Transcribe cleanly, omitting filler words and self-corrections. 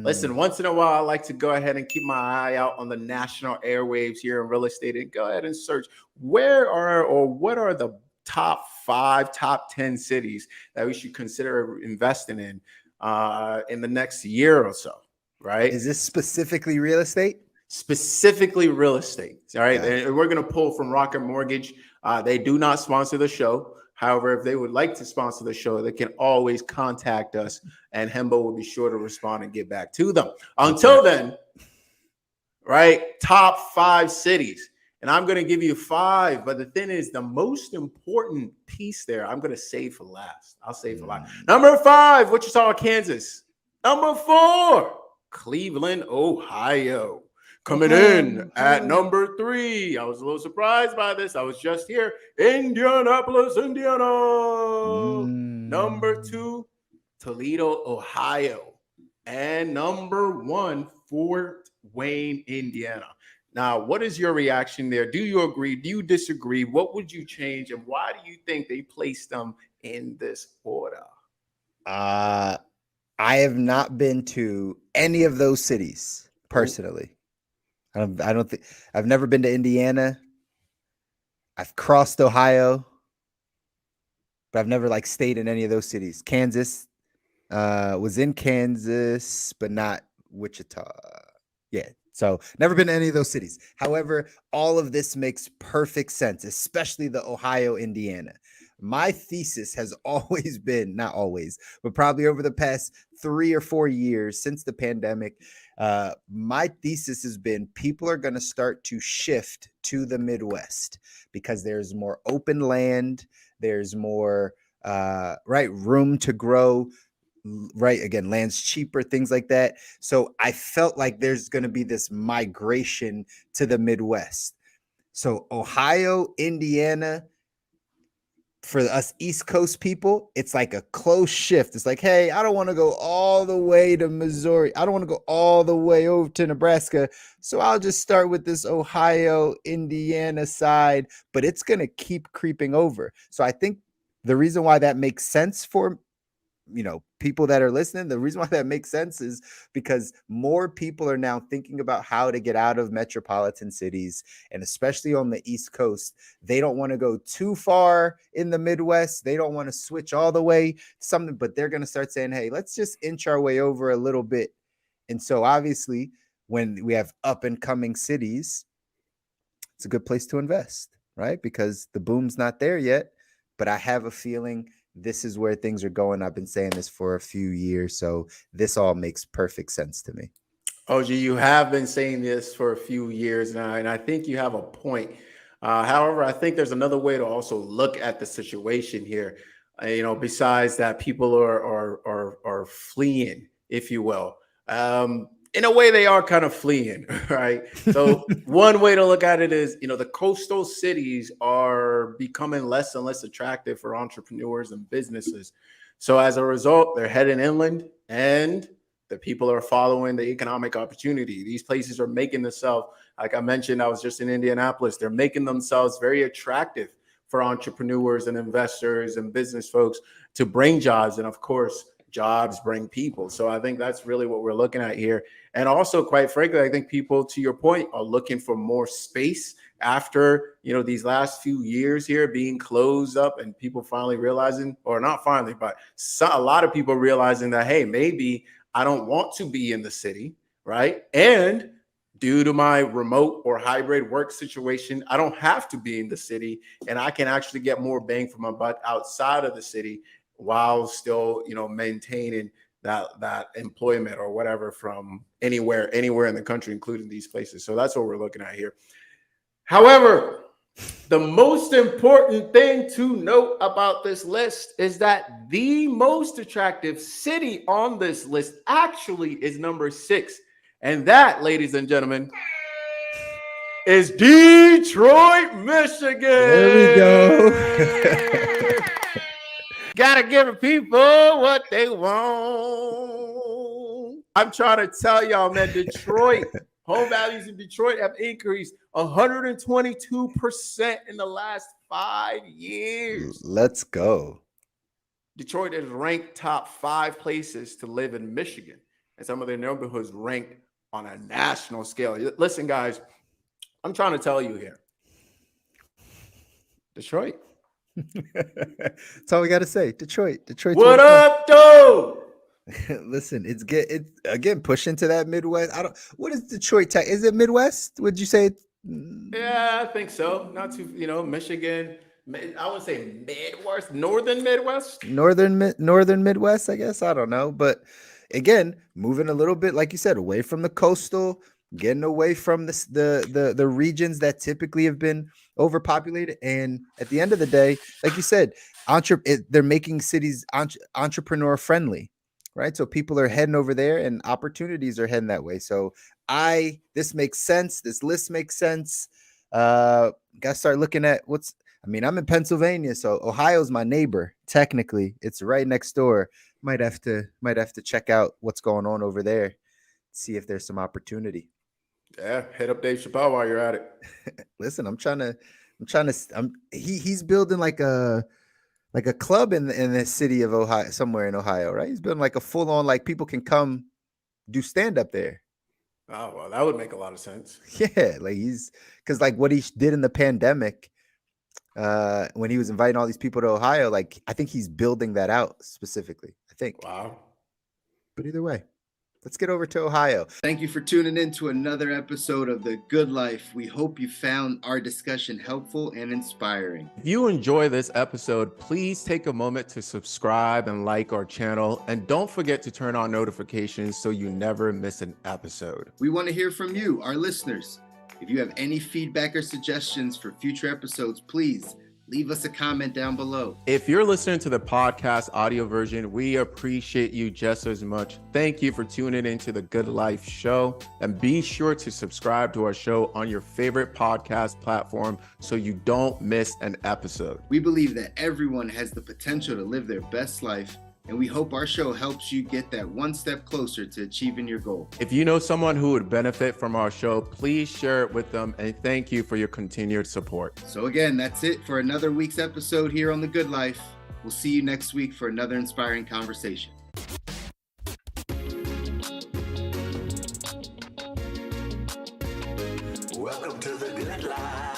Listen, once in a while, I like to go ahead and keep my eye out on the national airwaves here in real estate and go ahead and search what are the top 5, top 10 cities that we should consider investing in the next year or so, right? Is this specifically real estate? Specifically real estate. All right. Gotcha. And we're going to pull from Rocket Mortgage. They do not sponsor the show. However, if they would like to sponsor the show, they can always contact us and Hembo will be sure to respond and get back to them. Until then, right, top 5 cities. And I'm going to give you 5. But the thing is, the most important piece there, I'm going to save for last. I'll save for last. Number 5, Wichita, Kansas. Number 4, Cleveland, Ohio. Coming in at number 3. I was a little surprised by this. I was just here. Indianapolis, Indiana. Number 2, Toledo, Ohio. And number 1, Fort Wayne, Indiana. Now, what is your reaction there? Do you agree? Do you disagree? What would you change? And why do you think they placed them in this order? I have not been to any of those cities personally. I don't think I've never been to Indiana. I've crossed Ohio, but I've never stayed in any of those cities. Kansas, was in Kansas, but not Wichita. Yeah. So never been to any of those cities. However, all of this makes perfect sense, especially the Ohio, Indiana. My thesis has always been, not always, but probably over the past 3 or 4 years since the pandemic, my thesis has been people are going to start to shift to the Midwest because there's more open land. There's more, room to grow. Right. Again, land's cheaper, things like that. So I felt like there's going to be this migration to the Midwest. So Ohio, Indiana, for us East Coast people, it's like a close shift. It's like, hey, I don't want to go all the way to Missouri. I don't want to go all the way over to Nebraska. So I'll just start with this Ohio, Indiana side, but it's going to keep creeping over. So I think the reason why that makes sense for people that are listening, the reason why that makes sense is because more people are now thinking about how to get out of metropolitan cities. And especially on the East Coast, they don't want to go too far in the Midwest. They don't want to switch all the way to something, but they're going to start saying, hey, let's just inch our way over a little bit. And so obviously when we have up and coming cities, it's a good place to invest, right? Because the boom's not there yet, but I have a feeling this is where things are going. I've been saying this for a few years, so this all makes perfect sense to me. OG, you have been saying this for a few years now, and I think you have a point. However, I think there's another way to also look at the situation here. Besides that, people are fleeing, if you will. In a way, they are kind of fleeing, right? So one way to look at it is, the coastal cities are becoming less and less attractive for entrepreneurs and businesses. So as a result, they're heading inland and the people are following the economic opportunity. These places are making themselves, like I mentioned, I was just in Indianapolis, they're making themselves very attractive for entrepreneurs and investors and business folks to bring jobs. And of course, jobs bring people. So I think that's really what we're looking at here. And also, quite frankly, I think people, to your point, are looking for more space after, these last few years here being closed up and people finally realizing, or not finally, but a lot of people realizing that, hey, maybe I don't want to be in the city, right? And due to my remote or hybrid work situation, I don't have to be in the city and I can actually get more bang for my buck outside of the city while still, maintaining that employment or whatever from anywhere in the country, including these places. So that's what we're looking at here. However, the most important thing to note about this list is that the most attractive city on this list actually is number 6. And that, ladies and gentlemen, is Detroit, Michigan. There we go. Gotta give the people what they want. I'm trying to tell y'all, man, Detroit, home values in Detroit have increased 122% in the last 5 years. Let's go. Detroit is ranked top 5 places to live in Michigan. and some of their neighborhoods ranked on a national scale. Listen, guys, I'm trying to tell you here, Detroit. That's all we got to say. Detroit's What where up, though? it's at. Listen, it's again push into that Midwest. I don't. What is Detroit tech? Is it Midwest? Would you say? Yeah, I think so. Not too, Michigan. I would say Midwest, Northern Midwest. Northern Midwest, I guess. I don't know, but again, moving a little bit, like you said, away from the coastal, getting away from the regions that typically have been overpopulated. And at the end of the day, like you said, they're making cities entrepreneur friendly, right? So people are heading over there, and opportunities are heading that way. So this makes sense. This list makes sense. Got to start looking at I'm in Pennsylvania, so Ohio's my neighbor. Technically, it's right next door. Might have to check out what's going on over there, see if there's some opportunity. Yeah, hit up Dave Chappelle while you're at it. Listen, he's building like a club in the city of Ohio, somewhere in Ohio, right? He's building like a full on, like, people can come do stand up there. Oh, well, that would make a lot of sense. Yeah, like because like what he did in the pandemic. When he was inviting all these people to Ohio, like, I think he's building that out specifically. I think. Wow. But either way, let's get over to Ohio. Thank you for tuning in to another episode of The Good Life. We hope you found our discussion helpful and inspiring. If you enjoy this episode, please take a moment to subscribe and like our channel. And don't forget to turn on notifications so you never miss an episode. We want to hear from you, our listeners. If you have any feedback or suggestions for future episodes, please leave us a comment down below. If you're listening to the podcast audio version, we appreciate you just as much. Thank you for tuning into the Good Life Show. And be sure to subscribe to our show on your favorite podcast platform so you don't miss an episode. We believe that everyone has the potential to live their best life, and we hope our show helps you get that one step closer to achieving your goal. If you know someone who would benefit from our show, please share it with them, and thank you for your continued support. So again, that's it for another week's episode here on The Good Life. We'll see you next week for another inspiring conversation. Welcome to The Good Life.